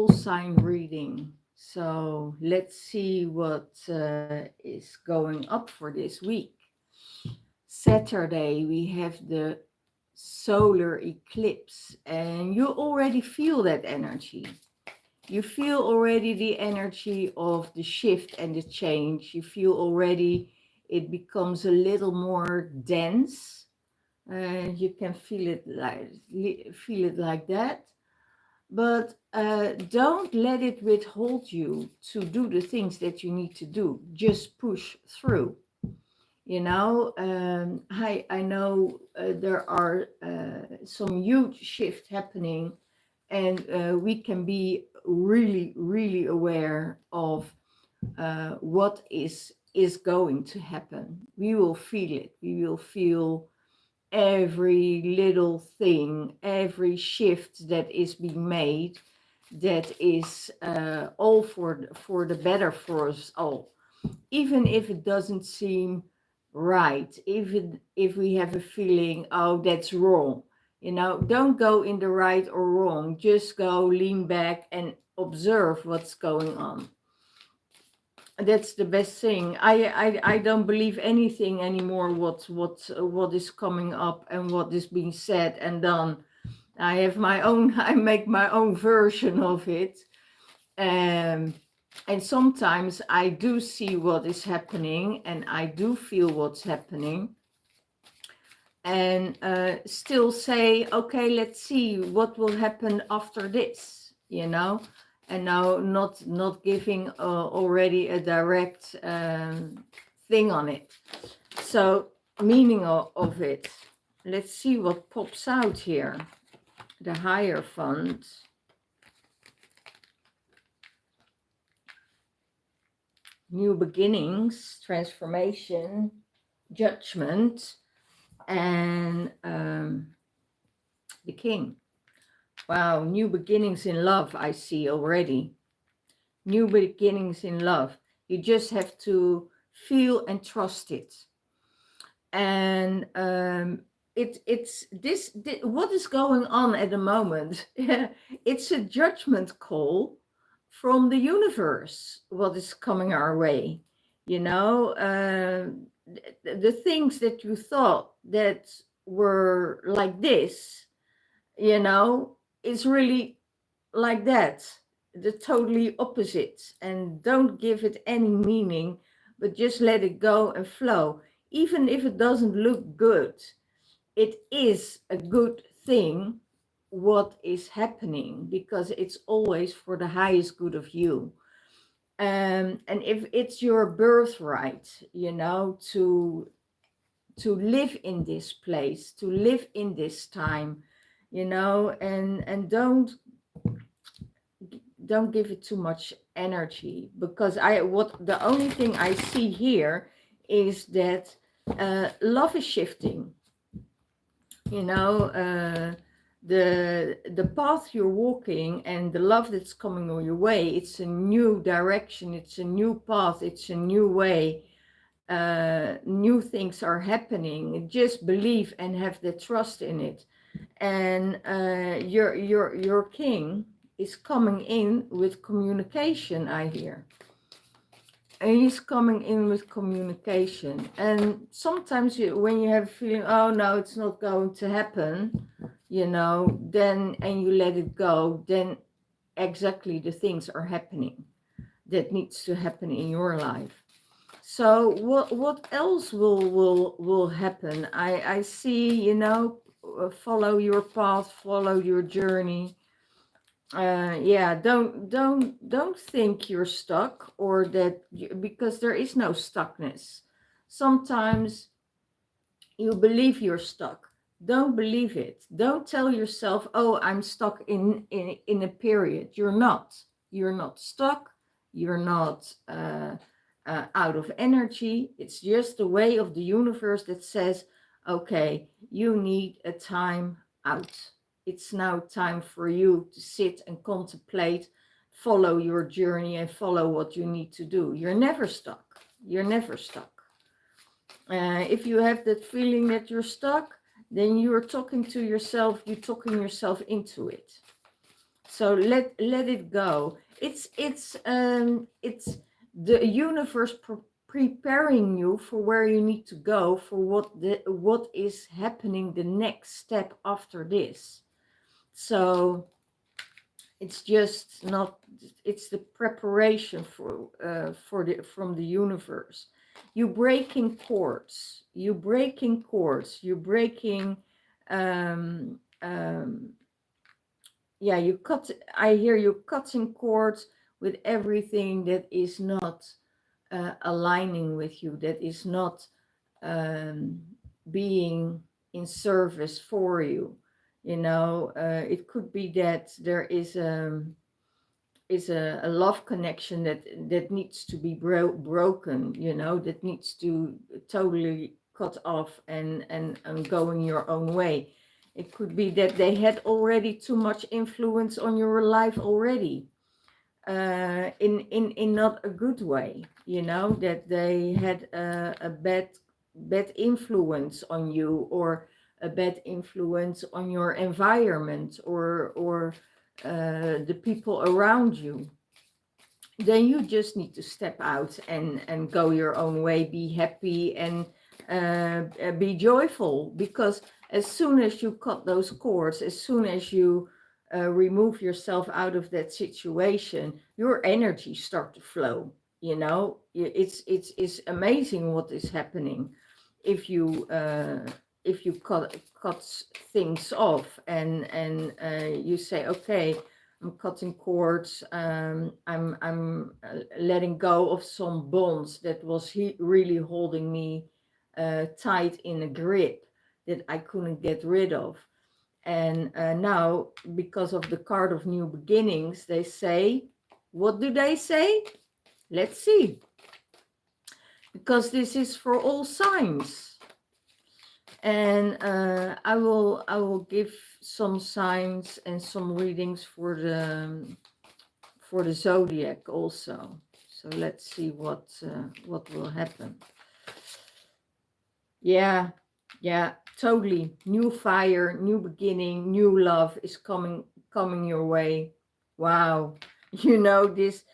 soul sign reading. So let's see what is going up for this week. Saturday, we have the solar eclipse, and you already feel that energy. You feel already the energy of the shift and the change. You feel already it becomes a little more dense. You can feel it like that. But don't let it withhold you to do the things that you need to do. Just push through. You know, I know there are some huge shift happening, and we can be really, really aware of what is going to happen. We will feel it. We will feel every little thing, every shift that is being made, that is all for the better for us all, even if it doesn't seem right, even if we have a feeling, oh, that's wrong. You know, don't go in the right or wrong. Just go, lean back and observe what's going on. That's the best thing. I don't believe anything anymore what is coming up and what is being said and done. I have my own, I make my own version of it. And sometimes I do see what is happening and I do feel what's happening, and still say, okay, let's see what will happen after this, you know. And now not giving already a direct thing on it. So meaning of it. Let's see what pops out here. The Hierophant. New beginnings, transformation, judgment, and the King. Wow, new beginnings in love, I see already. New beginnings in love. You just have to feel and trust it. And it's this, what is going on at the moment? It's a judgment call from the universe, what is coming our way. You know, the things that you thought that were like this, you know, it's really like that, the totally opposite. And don't give it any meaning, but just let it go and flow. Even if it doesn't look good, it is a good thing what is happening, because it's always for the highest good of you. And if it's your birthright, you know, to live in this place, to live in this time, you know, and don't give it too much energy, because the only thing I see here is that love is shifting, you know. The path you're walking and the love that's coming on your way, it's a new direction, it's a new path, it's a new way. New things are happening. Just believe and have the trust in it. And your King is coming in with communication, I hear. And he's coming in with communication. And sometimes when you have a feeling, oh no, it's not going to happen, you know, then, and you let it go, then exactly the things are happening that needs to happen in your life. So what else will happen? I see, you know, follow your path, follow your journey. Yeah, don't think you're stuck, or that because there is no stuckness. Sometimes you believe you're stuck. Don't believe it. Don't tell yourself, oh, I'm stuck in a period. You're not stuck. You're not out of energy. It's just the way of the universe that says, okay, you need a time out. It's now time for you to sit and contemplate, follow your journey and follow what you need to do. You're never stuck. You're never stuck. If you have that feeling that you're stuck, then you're talking to yourself, you're talking yourself into it. So let it go. It's the universe preparing you for where you need to go, for what is happening the next step after this. So it's just not, it's the preparation for the from the universe. You breaking cords, you breaking cords, you breaking um yeah, you cut, I hear you cutting cords with everything that is not aligning with you, that is not um, being in service for you. You know, it could be that there is a love connection that needs to be broken, you know, that needs to totally cut off and going your own way. It could be that they had already too much influence on your life already, in not a good way, you know, that they had a bad influence on you, or a bad influence on your environment, or the people around you. Then you just need to step out and go your own way, be happy, and be joyful, because as soon as you cut those cords, as soon as you remove yourself out of that situation, your energy start to flow. You know, it's amazing what is happening if you cut things off, and you say, okay, I'm cutting cords. I'm letting go of some bonds that was really holding me tight in a grip that I couldn't get rid of. And now, because of the card of new beginnings, they say, what do they say? Let's see. Because this is for all signs. And I will give some signs and some readings for the zodiac also. So let's see what will happen. Yeah, totally. New fire, new beginning, new love is coming your way. Wow. You know, this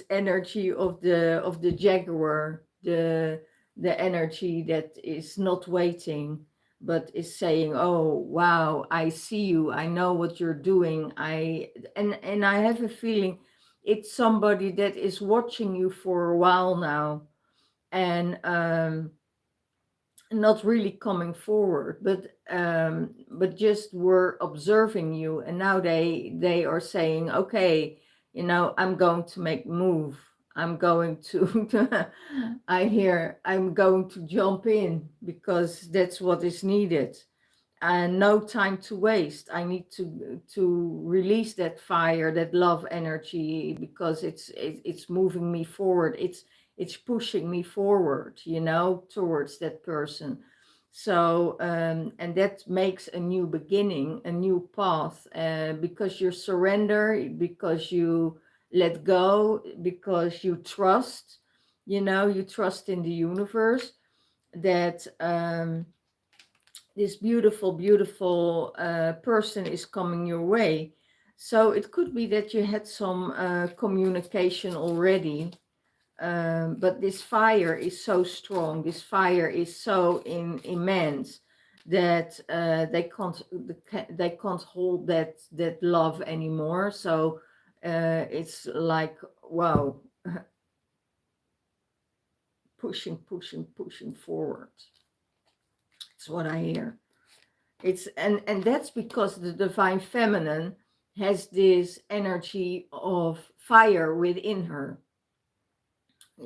energy of the jaguar, the energy that is not waiting, but is saying, oh wow, I see you, I know what you're doing. And I have a feeling it's somebody that is watching you for a while now, and not really coming forward, but just were observing you, and now they are saying, okay, you know, I'm going to make move, I'm going to I hear, I'm going to jump in, because that's what is needed, and no time to waste. I need to release that fire, that love energy, because it's moving me forward. It's pushing me forward, you know, towards that person. So and that makes a new beginning, a new path, because you surrender, because you let go, because you trust, you know, you trust in the universe that this beautiful person is coming your way. So it could be that you had some communication already, but this fire is so strong, this fire is so immense, that they can't hold that love anymore. So it's like, wow, pushing forward. That's what I hear. It's and that's because the divine feminine has this energy of fire within her.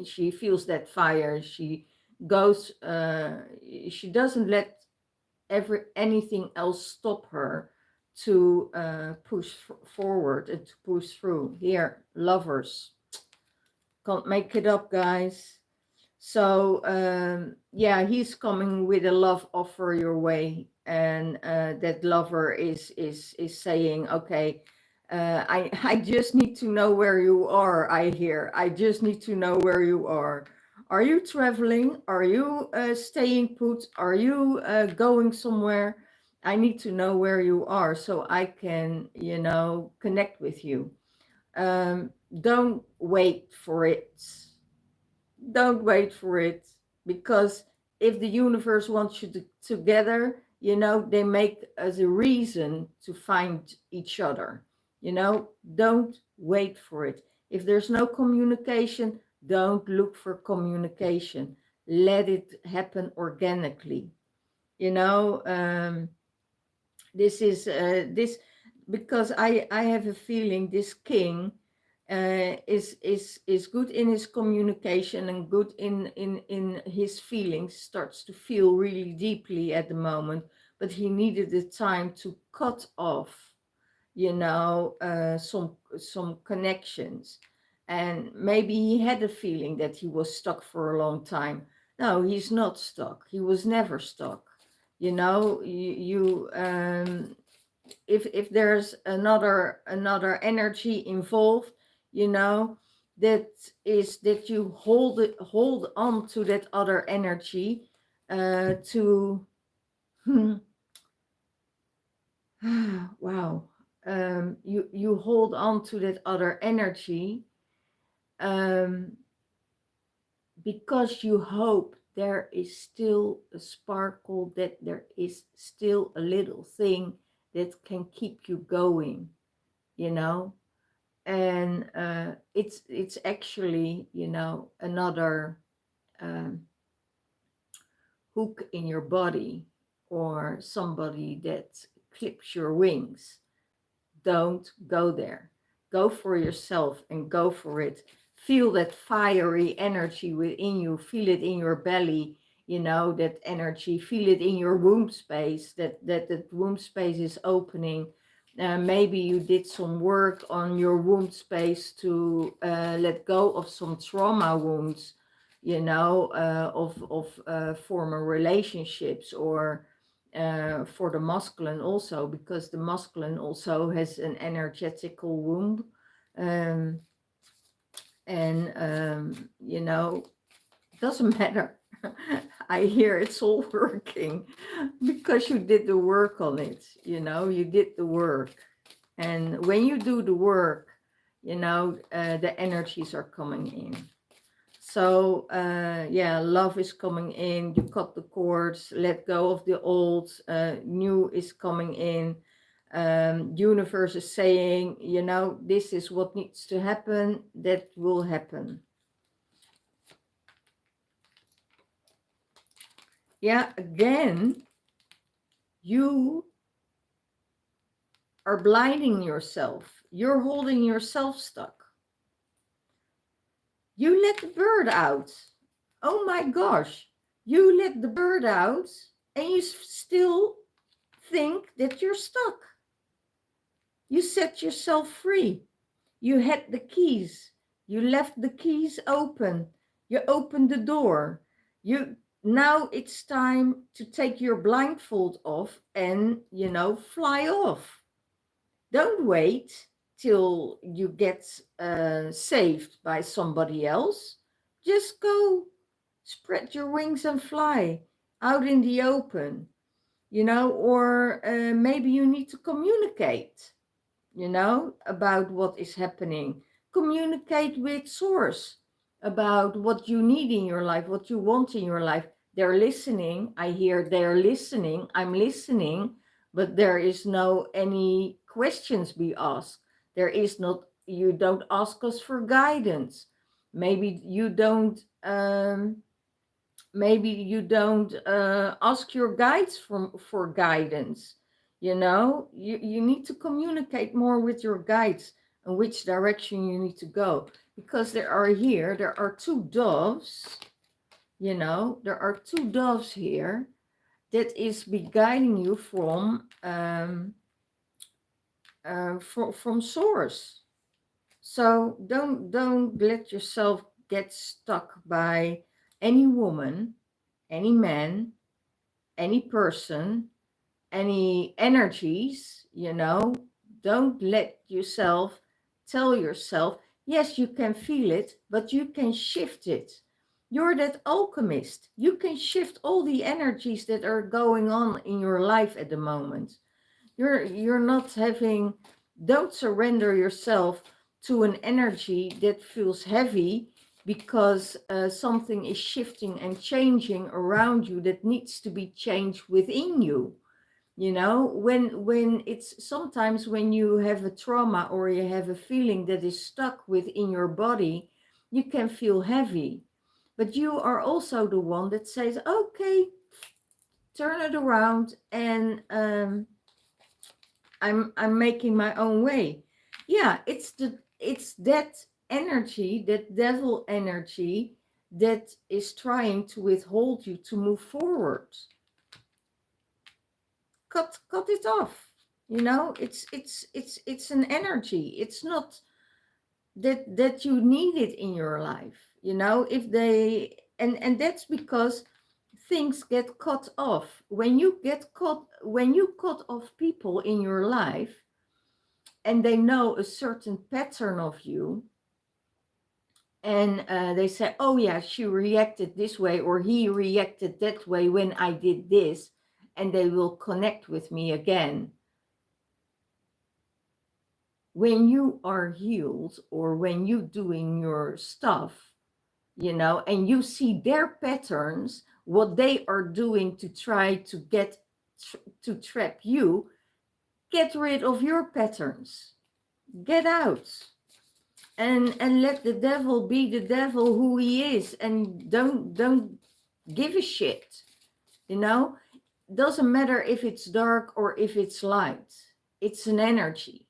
She feels that fire. She goes, she doesn't let anything else stop her to push forward and to push through. Here, lovers, can't make it up, guys. So yeah, he's coming with a love offer your way, and that lover is saying, okay, I just need to know where you are. I hear, I just need to know where you are. Are you traveling? Are you staying put? Are you going somewhere? I need to know where you are so I can, you know, connect with you. Don't wait for it. Don't wait for it, because if the universe wants you to, together, you know, they make as a reason to find each other. You know, don't wait for it. If there's no communication, don't look for communication. Let it happen organically. You know, this is this, because I have a feeling this king is good in his communication and good in his feelings, starts to feel really deeply at the moment, but he needed the time to cut off, you know, some connections. And maybe he had a feeling that he was stuck for a long time. No, he's not stuck. He was never stuck. You know, if there's another energy involved, you know, that is that you hold on to that other energy, to wow, you hold on to that other energy, um, because you hope there is still a sparkle, that there is still a little thing that can keep you going, you know. And it's actually, you know, another um, hook in your body, or somebody that clips your wings. Don't go there. Go for yourself and go for it. Feel that fiery energy within you. Feel it in your belly, you know, that energy. Feel it in your womb space, that womb space is opening. Maybe you did some work on your womb space to let go of some trauma wounds, you know, of former relationships, or for the masculine also, because the masculine also has an energetical womb. Um, and, you know, doesn't matter. I hear it's all working because you did the work on it, you know, you did the work. And when you do the work, you know, the energies are coming in. So yeah, love is coming in. You cut the cords, let go of the old. New is coming in. Universe is saying, you know, this is what needs to happen. That will happen. Yeah, again, you are blinding yourself. You're holding yourself stuck. You let the bird out. Oh my gosh. You let the bird out and you still think that you're stuck. You set yourself free. You had the keys. You left the keys open. You opened the door. Now it's time to take your blindfold off and, you know, fly off. Don't wait till you get saved by somebody else. Just go, spread your wings and fly out in the open, you know, or maybe you need to communicate, you know, about what is happening. Communicate with source about what you need in your life, what you want in your life. They're listening. I hear they're listening. I'm listening, but there is no any questions be asked. There is not, you don't ask us for guidance. Maybe you don't ask your guides for guidance. You know, you need to communicate more with your guides and which direction you need to go, because there are two doves, you know, there are two doves here that is be guiding you from source. So don't let yourself get stuck by any woman, any man, any person, any energies, you know. Don't let yourself tell yourself, yes, you can feel it, but you can shift it. You're that alchemist. You can shift all the energies that are going on in your life at the moment. You're not having, don't surrender yourself to an energy that feels heavy because something is shifting and changing around you that needs to be changed within you. You know, when it's sometimes when you have a trauma or you have a feeling that is stuck within your body, you can feel heavy. But you are also the one that says, okay, turn it around, and I'm making my own way. Yeah, it's that energy, that devil energy, that is trying to withhold you to move forward. Cut it off. You know, it's an energy. It's not that you need it in your life. You know, if they, and that's because things get cut off. When you cut off people in your life, and they know a certain pattern of you, and they say, oh yeah, she reacted this way or he reacted that way when I did this, and they will connect with me again. When you are healed, or when you doing your stuff, you know, and you see their patterns, what they are doing to try to get to trap you, get rid of your patterns. Get out, and let the devil be the devil who he is, and don't give a shit. You know, doesn't matter if it's dark or if it's light. It's an energy.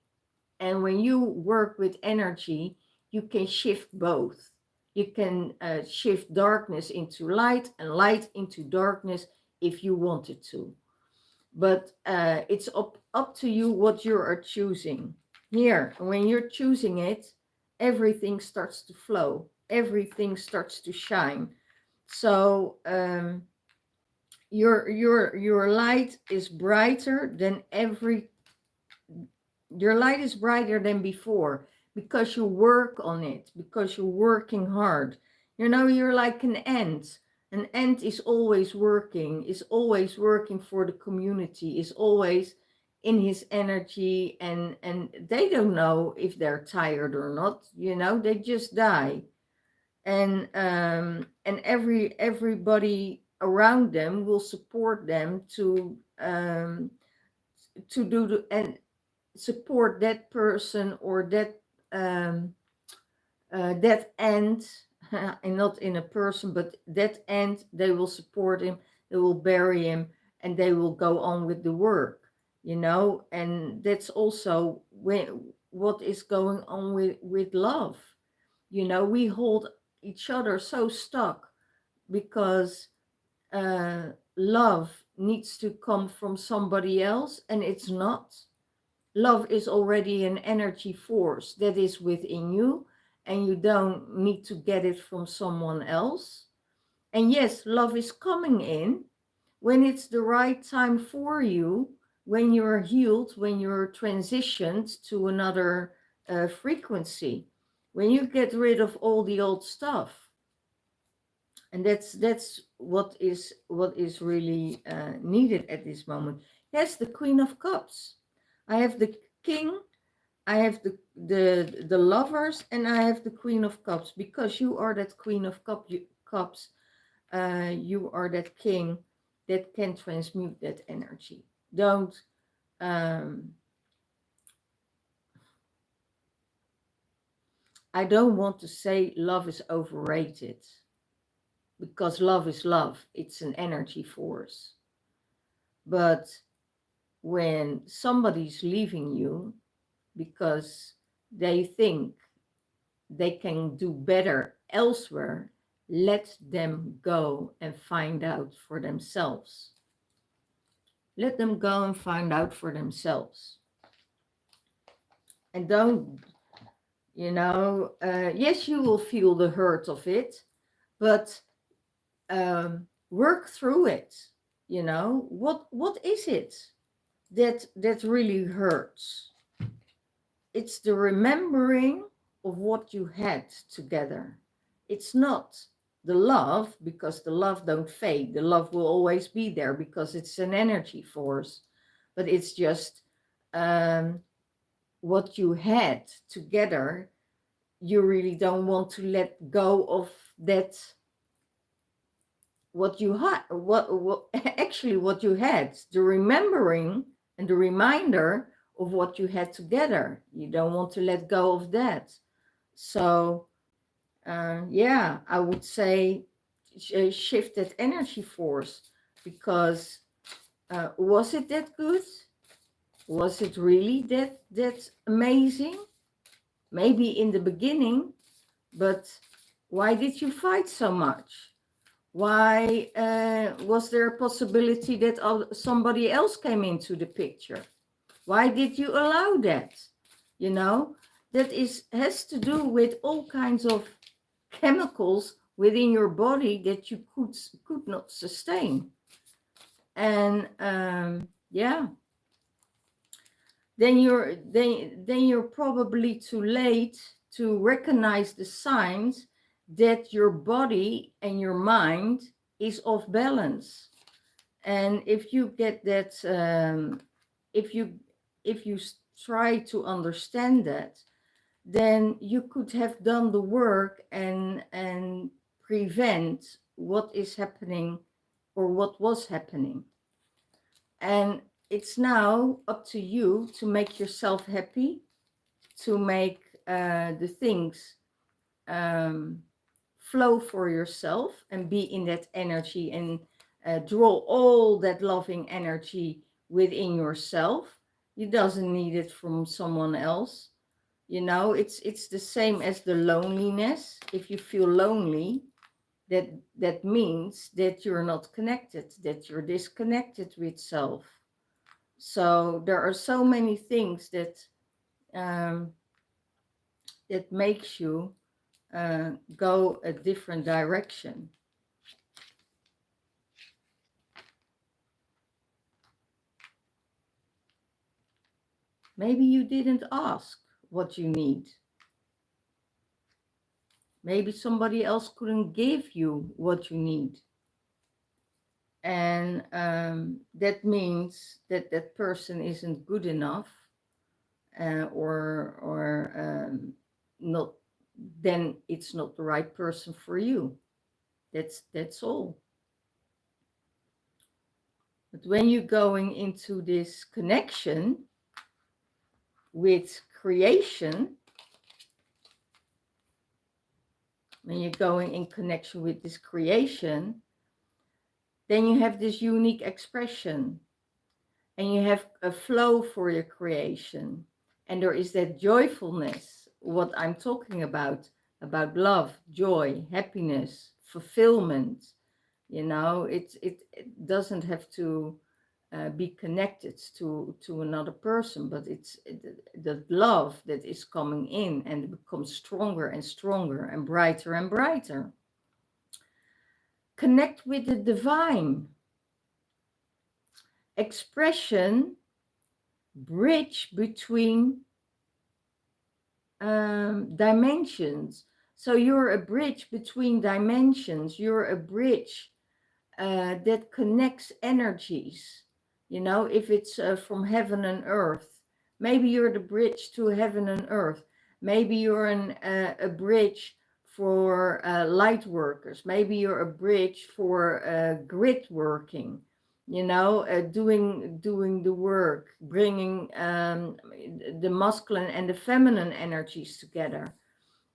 And when you work with energy, you can shift both. You can shift darkness into light and light into darkness if you wanted to. But it's up to you what you are choosing. Here, when you're choosing it, everything starts to flow. Everything starts to shine. So your light is brighter than your light is brighter than before, because you work on it, because you're working hard. You know, you're like an ant. An ant is always working, is always working for the community, is always in his energy, and they don't know if they're tired or not. You know, they just die. And everybody around them will support them to do the, and support that person or that end, and not in a person, but that end. They will support him, they will bury him, and they will go on with the work, you know. And that's also what is going on with love. You know, we hold each other so stuck because love needs to come from somebody else, and it's not. Love is already an energy force that is within you, and you don't need to get it from someone else. And yes, love is coming in when it's the right time for you, when you're healed, when you're transitioned to another frequency, when you get rid of all the old stuff. And that's what is really needed at this moment. Yes, the Queen of Cups. I have the King, I have the Lovers, and I have the Queen of Cups, because you are that Queen of Cups. You are that King that can transmute that energy. Don't I don't want to say love is overrated, because love is love. It's an energy force. But when somebody's leaving you because they think they can do better elsewhere, let them go and find out for themselves. Let them go and find out for themselves. And don't, you know, yes, you will feel the hurt of it, but work through it. You know, what is it that really hurts? It's the remembering of what you had together. It's not the love, because the love don't fade. The love will always be there because it's an energy force. But it's just what you had together, you really don't want to let go of that, what you had, what actually what you had, the remembering and the reminder of what you had together. You don't want to let go of that. So yeah, I would say shift that energy force, because was it that good? Was it really that amazing? Maybe in the beginning, but why did you fight so much? Why was there a possibility that somebody else came into the picture? Why did you allow that? You know, that has to do with all kinds of chemicals within your body that you could not sustain. And yeah, then you're probably too late to recognize the signs that your body and your mind is off balance. And if you get that, if you try to understand that, then you could have done the work and prevent what is happening or what was happening. And it's now up to you to make yourself happy, to make the things flow for yourself and be in that energy, and draw all that loving energy within yourself. You doesn't need it from someone else. You know, it's the same as the loneliness. If you feel lonely, that means that you're not connected, that you're disconnected with self. So there are so many things that that makes you go a different direction. Maybe you didn't ask what you need. Maybe somebody else couldn't give you what you need. And that means that that person isn't good enough, or not. Then it's not the right person for you. That's all. But when you're going into this connection with creation, when you're going in connection with this creation, then you have this unique expression, and you have a flow for your creation, and there is that joyfulness, what I'm talking about love, joy, happiness, fulfillment. You know, it doesn't have to be connected to another person, but it's the love that is coming in, and it becomes stronger and stronger and brighter. Connect with the divine expression, bridge between dimensions. So you're a bridge between dimensions. You're a bridge that connects energies. You know, if it's from heaven and earth, maybe you're the bridge to heaven and earth. Maybe you're a bridge for light workers. Maybe you're a bridge for grid working. You know, doing the work, bringing the masculine and the feminine energies together,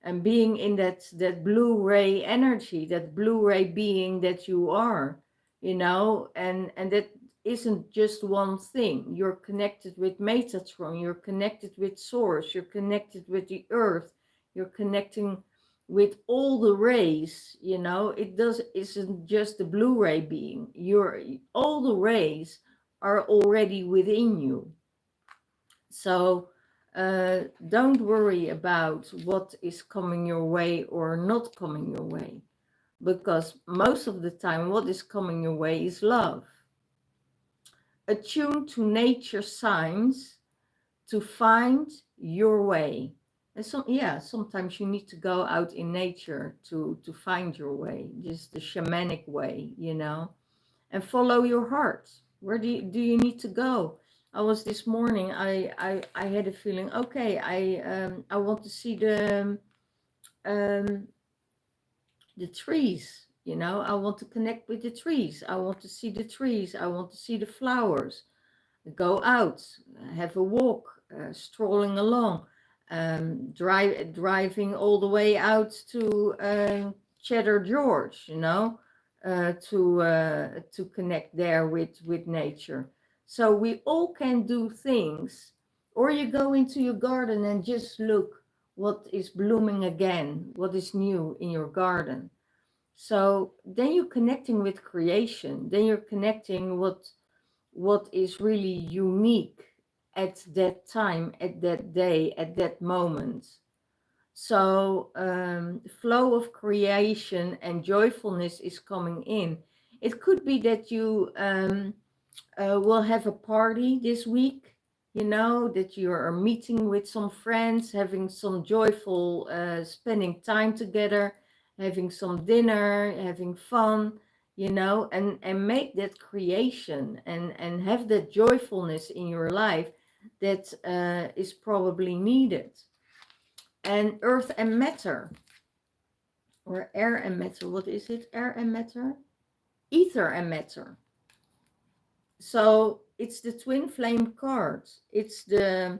and being in that blue ray energy, that blue ray being that you are, you know, and that isn't just one thing. You're connected with Metatron, you're connected with Source, you're connected with the earth, you're connecting with all the rays. You know, isn't just the blue ray being. All the rays are already within you. So don't worry about what is coming your way or not coming your way, because most of the time what is coming your way is love. Attune to nature signs to find your way. And sometimes you need to go out in nature to find your way, just the shamanic way, and follow your heart. Where do you need to go? I was this morning, I had a feeling, okay, I want to see um, the trees, I want to connect with the trees. I want to see the trees. I want to see the flowers. Go out, have a walk, strolling along, driving all the way out to Cheddar George, to connect there with nature. So we all can do things, or you go into your garden and just look what is blooming again, what is new in your garden. So then you're connecting with creation. Then you're connecting what is really unique at that time, at that day, at that moment. So the flow of creation and joyfulness is coming in. It could be that you will have a party this week, that you are meeting with some friends, having some joyful, spending time together, having some dinner, having fun, and make that creation and have that joyfulness in your life that is probably needed. And earth and matter, or air and matter, what is it? Air and matter? Ether and matter. So it's the twin flame card. It's the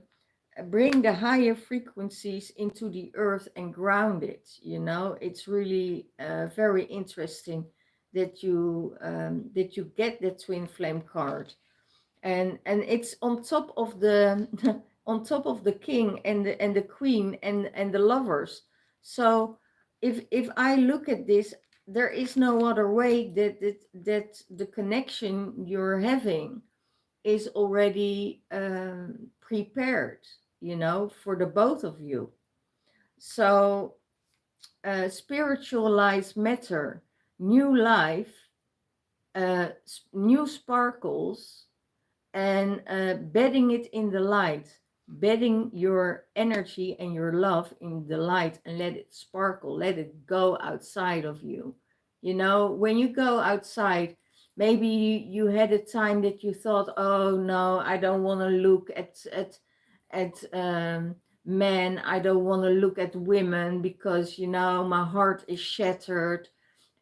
bring the higher frequencies into the earth and ground it. It's really very interesting that you get the twin flame card, and it's on top of the on top of the king and the queen and the lovers. So if I look at this, there is no other way that the connection you're having is already prepared, for the both of you. So spiritualized matter, new life, new sparkles, and bedding it in the light, bedding your energy and your love in the light, and let it sparkle, let it go outside of you. When you go outside, maybe you had a time that you thought, oh no, I don't want to look at men, I don't want to look at women because my heart is shattered,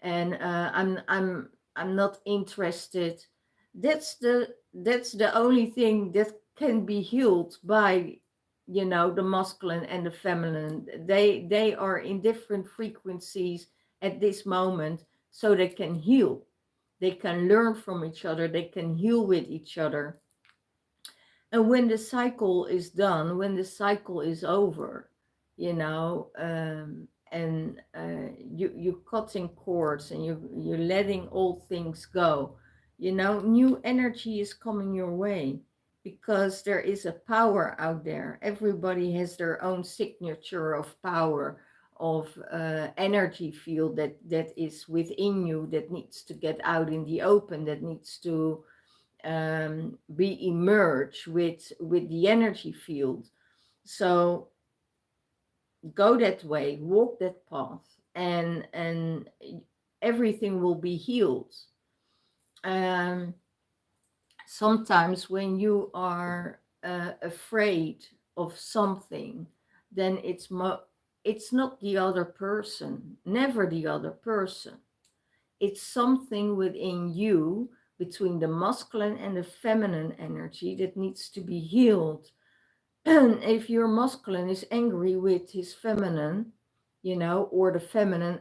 and I'm not interested. That's the only thing that can be healed by the masculine and the feminine. They are in different frequencies at this moment, so they can heal, they can learn from each other, they can heal with each other. And when the cycle is done, when the cycle is over, and you're cutting cords and you're letting old things go, new energy is coming your way, because there is a power out there. Everybody has their own signature of power, of energy field that is within you, that needs to get out in the open, that needs to be emerged with the energy field. So go that way, walk that path, and everything will be healed. Sometimes when you are afraid of something, then it's not the other person, never the other person. It's something within you, between the masculine and the feminine energy, that needs to be healed. And if your masculine is angry with his feminine, or the feminine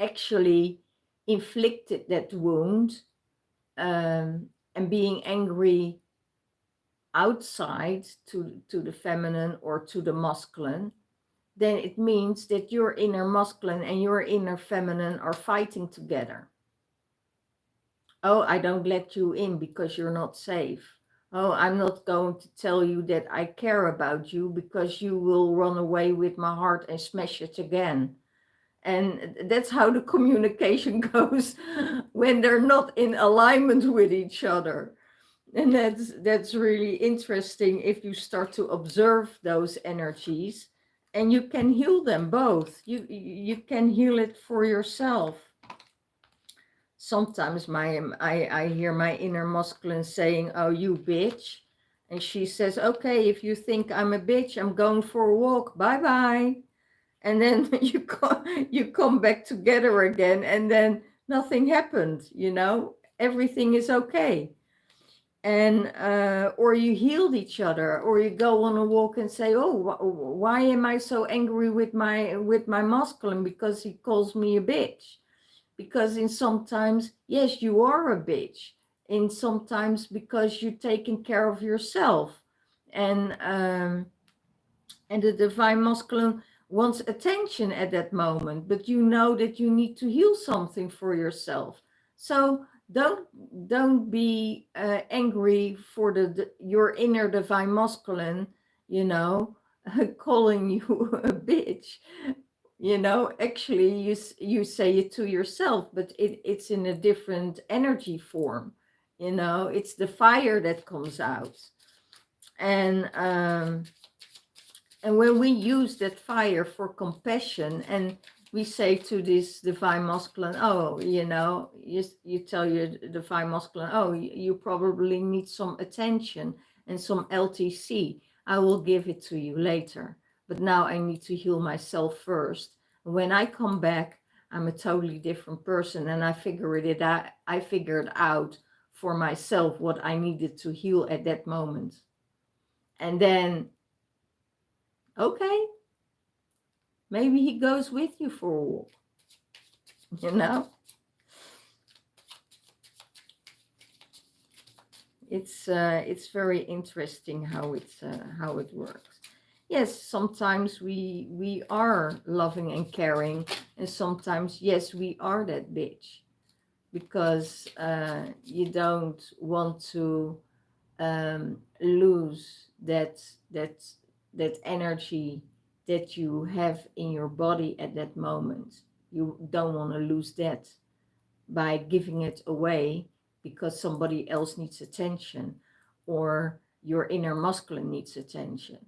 actually inflicted that wound, and being angry outside to the feminine or to the masculine, then it means that your inner masculine and your inner feminine are fighting together. Oh, I don't let you in because you're not safe. Oh, I'm not going to tell you that I care about you because you will run away with my heart and smash it again. And that's how the communication goes when they're not in alignment with each other. And that's really interesting if you start to observe those energies And you can heal them both. You can heal it for yourself. Sometimes I hear my inner masculine saying, "Oh, you bitch," and she says, "Okay, if you think I'm a bitch, I'm going for a walk. Bye bye." And then you come back together again, and then nothing happened. Everything is okay. And or you healed each other, or you go on a walk and say, "Oh, why am I so angry with my masculine? Because he calls me a bitch." Because in sometimes, yes, you are a bitch. In sometimes because you're taking care of yourself, and the divine masculine wants attention at that moment, but you know that you need to heal something for yourself. So don't be angry for your inner divine masculine, you know, calling you a bitch. Actually, you say it to yourself, but it's in a different energy form. It's the fire that comes out. And when we use that fire for compassion, and we say to this divine masculine, "Oh, you tell your divine masculine, oh, you probably need some attention and some LTC. I will give it to you later. But now I need to heal myself first. When I come back, I'm a totally different person, and I figured out for myself what I needed to heal at that moment." And then, okay, maybe he goes with you for a walk, you know? It's very interesting how it works. Yes, sometimes we are loving and caring, and sometimes, yes, we are that bitch, because you don't want to lose that energy that you have in your body at that moment. You don't want to lose that by giving it away because somebody else needs attention, or your inner masculine needs attention.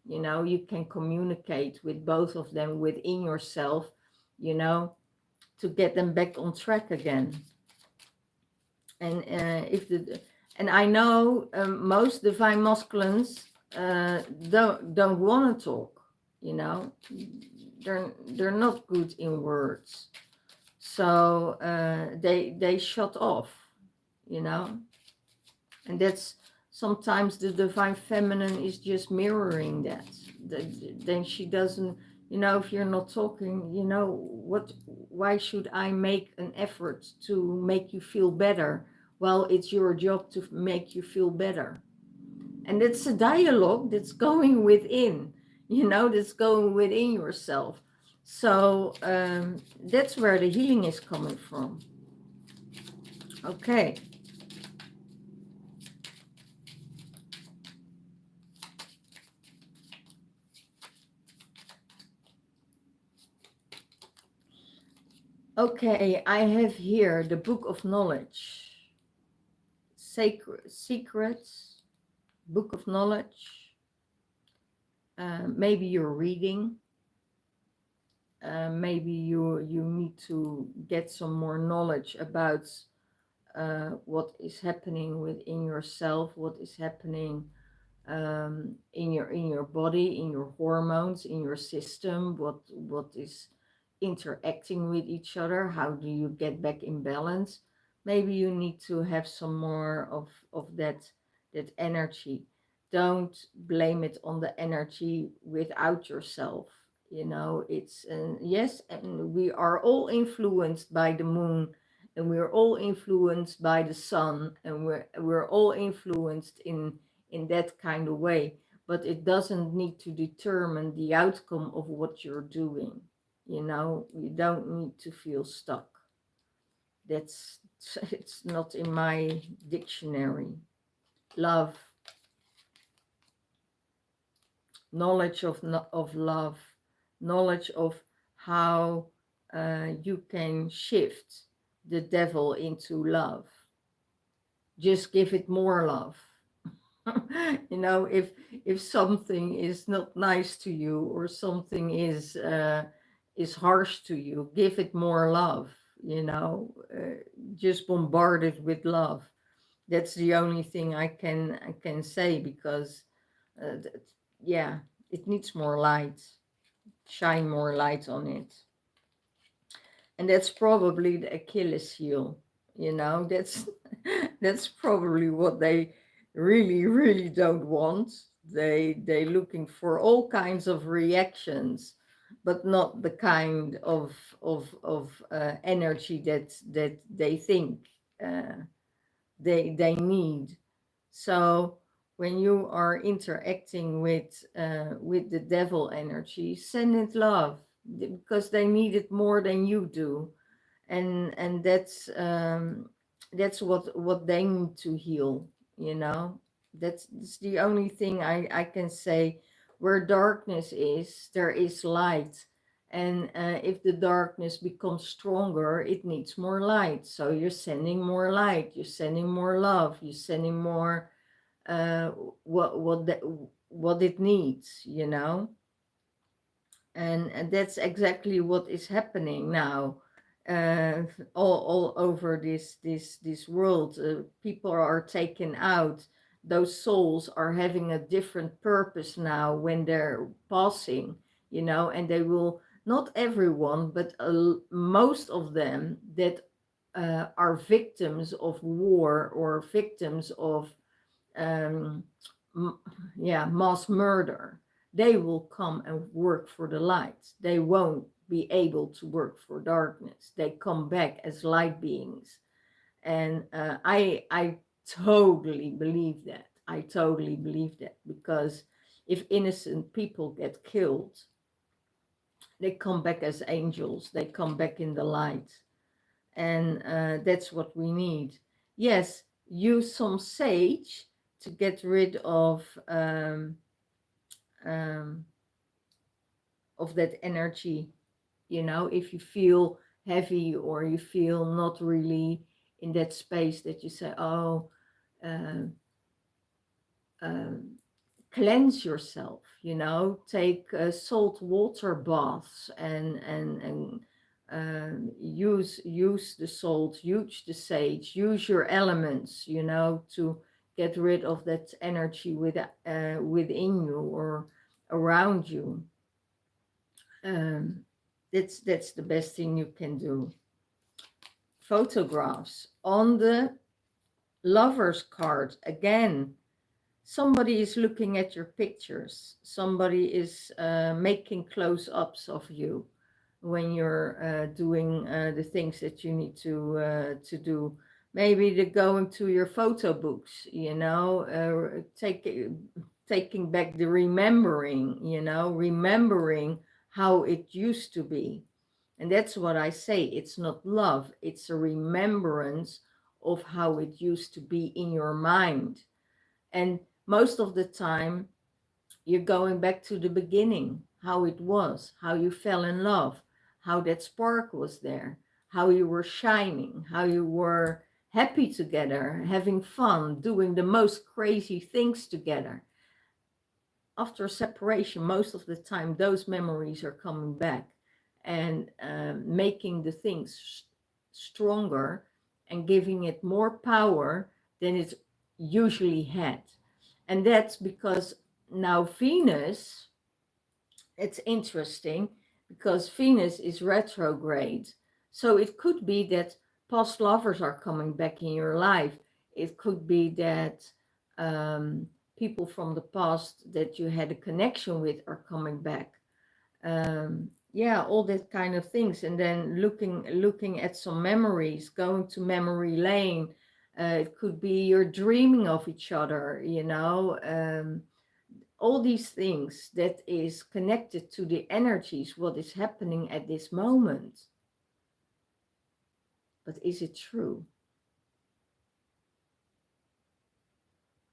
You can communicate with both of them within yourself, to get them back on track again. And and I know most divine masculines don't want to talk. They're not good in words, so they shut off. And that's sometimes the divine feminine is just mirroring that. Then she doesn't. If you're not talking, why should I make an effort to make you feel better? Well, it's your job to make you feel better. And it's a dialogue that's going within, that's going within yourself. So that's where the healing is coming from. Okay. Okay, I have here the Book of Knowledge. Sacred Secrets, Book of Knowledge. Maybe you're reading. Maybe you need to get some more knowledge about what is happening within yourself, what is happening in your body, in your hormones, in your system, what is interacting with each other. How do you get back in balance? Maybe you need to have some more of that energy. Don't blame it on the energy without yourself. It's yes, and we are all influenced by the moon, and we're all influenced by the sun, and we're all influenced in that kind of way, but it doesn't need to determine the outcome of what you're doing. You don't need to feel stuck. It's not in my dictionary. Love, knowledge of love, knowledge of how you can shift the devil into love. Just give it more love. You know, if something is not nice to you, or something is harsh to you, give it more love. You know, just bombard it with love. That's the only thing I can say, because uh, th- yeah, it needs more light. Shine more light on it. And that's probably the Achilles heel. You know, that's that's probably what they really, really don't want. They looking for all kinds of reactions, but not the kind of energy that they think uh, they need. So when you are interacting with the devil energy, send it love, because they need it more than you do. And that's what they need to heal, you know. That's the only thing I can say. Where darkness is, there is light. And if the darkness becomes stronger, it needs more light. So you're sending more light, you're sending more love, you're sending more uh what it needs, you know. And that's exactly what is happening now, uh, all over this world. People are taken out. Those souls are having a different purpose now when they're passing, you know. And they will, not everyone, but most of them that are victims of war, or victims of um, m- yeah, mass murder, they will come and work for the light. They won't be able to work for darkness. They come back as light beings. And I totally believe that. I totally believe that, because if innocent people get killed, they come back as angels. They come back in the light. And that's what we need. Yes, use some sage to get rid um, of that energy. You know, if you feel heavy, or you feel not really in that space, that you say, oh, um, um, cleanse yourself, you know. Take salt water baths, and use the salt, use the sage, use your elements, you know, to get rid of that energy within you, or around you. um, that's the best thing you can do. Photographs on the lover's card, again, somebody is looking at your pictures. Somebody is making close-ups of you when you're doing the things that you need to do. Maybe they're going to your photo books, you know, taking back the remembering, you know, remembering how it used to be. And that's what I say. It's not love. It's a remembrance of how it used to be in your mind. And most of the time, you're going back to the beginning, how it was, how you fell in love, how that spark was there, how you were shining, how you were happy together, having fun, doing the most crazy things together. After separation, most of the time, those memories are coming back, and making the things stronger, and giving it more power than it usually had. And that's because now Venus, it's interesting, because Venus is retrograde. So it could be that past lovers are coming back in your life. It could be that people from the past that you had a connection with are coming back. Yeah, all that kind of things. And then looking at some memories, going to memory lane. It could be you're dreaming of each other, you know. All these things that is connected to the energies, what is happening at this moment. But is it true?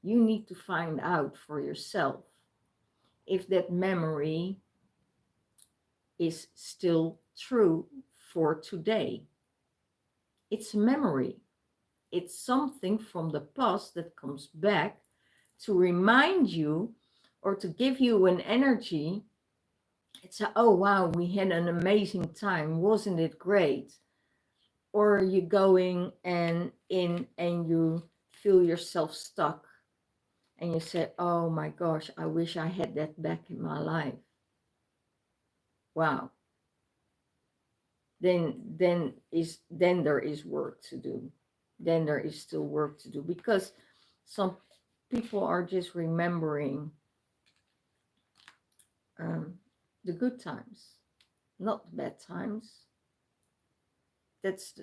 You need to find out for yourself if that memory is still true for today. It's memory. It's something from the past that comes back to remind you or to give you an energy. It's a, oh wow, we had an amazing time, wasn't it great? Or you going and in and you feel yourself stuck and you say, oh my gosh, I wish I had that back in my life. Wow. Then there is work to do. Then there is still work to do, because some people are just remembering the good times, not the bad times. That's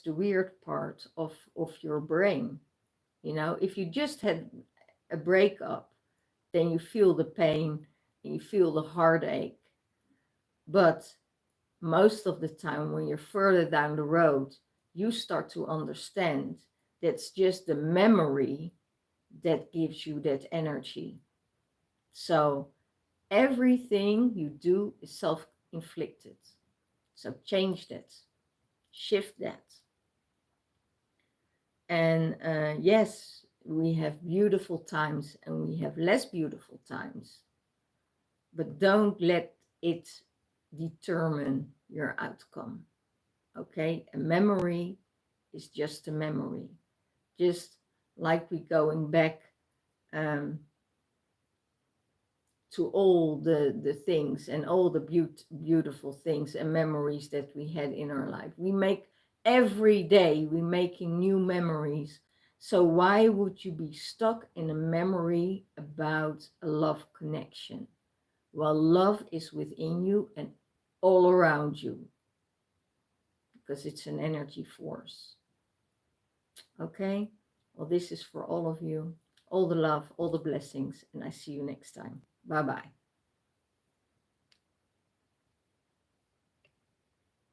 the weird part of your brain. You know, if you just had a breakup, then you feel the pain and you feel the heartache. But most of the time, when you're further down the road, you start to understand that's just the memory that gives you that energy. So everything you do is self-inflicted. So change that, shift that. And yes, we have beautiful times and we have less beautiful times, but don't let it determine your outcome. Okay, a memory is just a memory. Just like we going back to all the things and all the beautiful things and memories that we had in our life. We make every day, we're making new memories. So why would you be stuck in a memory about a love connection? Well, love is within you and all around you, because it's an energy force. Okay? Well, this is for all of you. All the love, all the blessings, and I see you next time. Bye-bye.